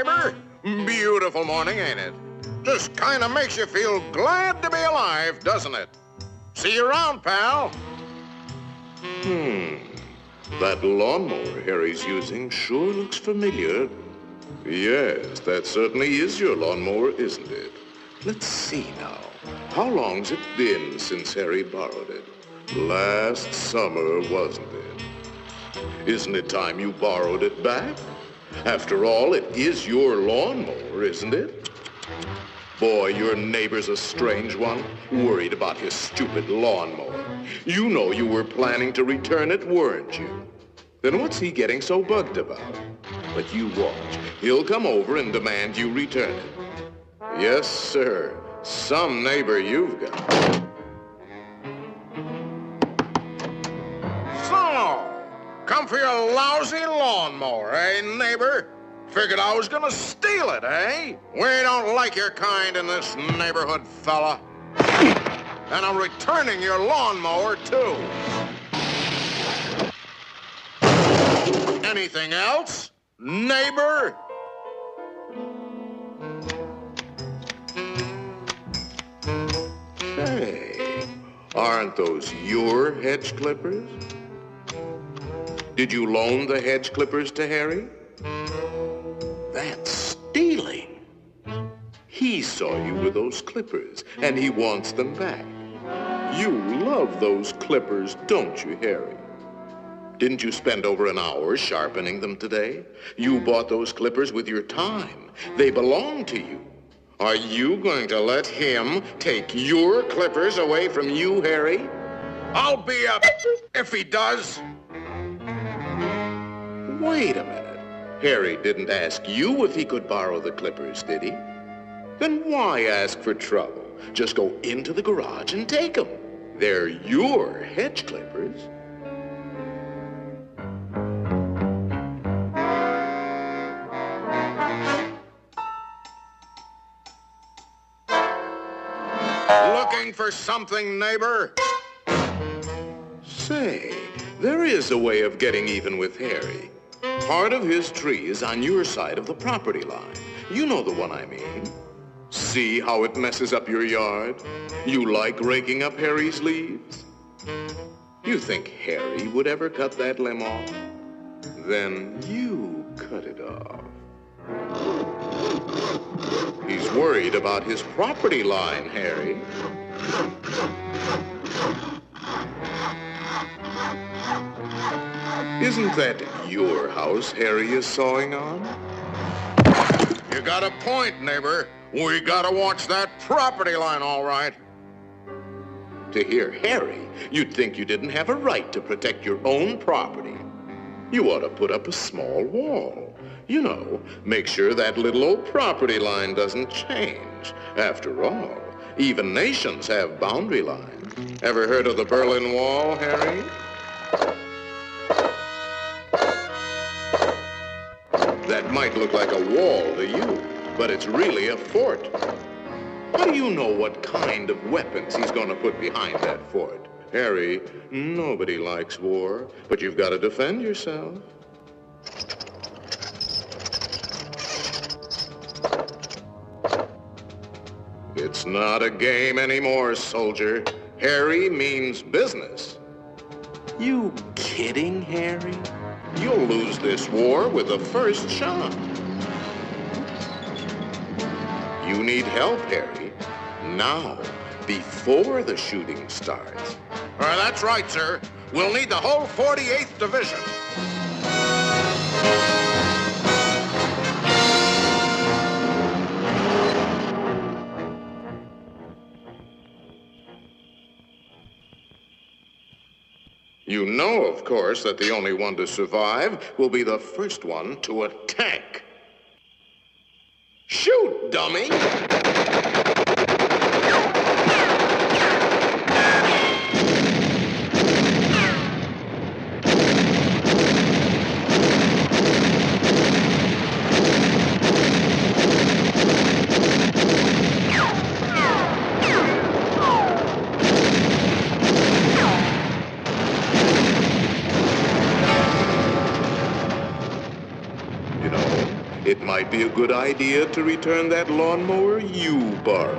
neighbor? Beautiful morning, ain't it? Just kind of makes you feel glad to be alive, doesn't it? See you around, pal. That lawnmower Harry's using sure looks familiar. Yes, that certainly is your lawnmower, isn't it? Let's see now. How long's it been since Harry borrowed it? Last summer, wasn't it? Isn't it time you borrowed it back? After all, it is your lawnmower, isn't it? Boy, your neighbor's a strange one, worried about his stupid lawnmower. You know you were planning to return it, weren't you? Then what's he getting so bugged about? But you watch. He'll come over and demand you return it. Yes, sir. Some neighbor you've got. So, come for your lousy lawnmower, eh, neighbor? Figured I was gonna steal it, eh? We don't like your kind in this neighborhood, fella. And I'm returning your lawnmower, too. Anything else, neighbor? Hey, aren't those your hedge clippers? Did you loan the hedge clippers to Harry? That's stealing. He saw you with those clippers, and he wants them back. You love those clippers, don't you, Harry? Didn't you spend over an hour sharpening them today? You bought those clippers with your time. They belong to you. Are you going to let him take your clippers away from you, Harry? I'll be up if he does. Wait a minute. Harry didn't ask you if he could borrow the clippers, did he? Then why ask for trouble? Just go into the garage and take them. They're your hedge clippers. Looking for something, neighbor? Say, there is a way of getting even with Harry. Part of his tree is on your side of the property line. You know the one I mean. See how it messes up your yard? You like raking up Harry's leaves? You think Harry would ever cut that limb off? Then you cut it off. He's worried about his property line, Harry. Isn't that your house Harry is sawing on? You got a point, neighbor. We gotta watch that property line, all right. To hear Harry, you'd think you didn't have a right to protect your own property. You ought to put up a small wall. You know, make sure that little old property line doesn't change. After all, even nations have boundary lines. Ever heard of the Berlin Wall, Harry? That might look like a wall to you, but it's really a fort. How do you know what kind of weapons he's going to put behind that fort? Harry, nobody likes war, but you've got to defend yourself. It's not a game anymore, soldier. Harry means business. You kidding, Harry? You'll lose this war with the first shot. You need help, Harry. Now, before the shooting starts. That's right, sir. We'll need the whole 48th Division. You know, of course, that the only one to survive will be the first one to attack. Shoot, dummy! it might be a good idea to return that lawnmower you borrowed.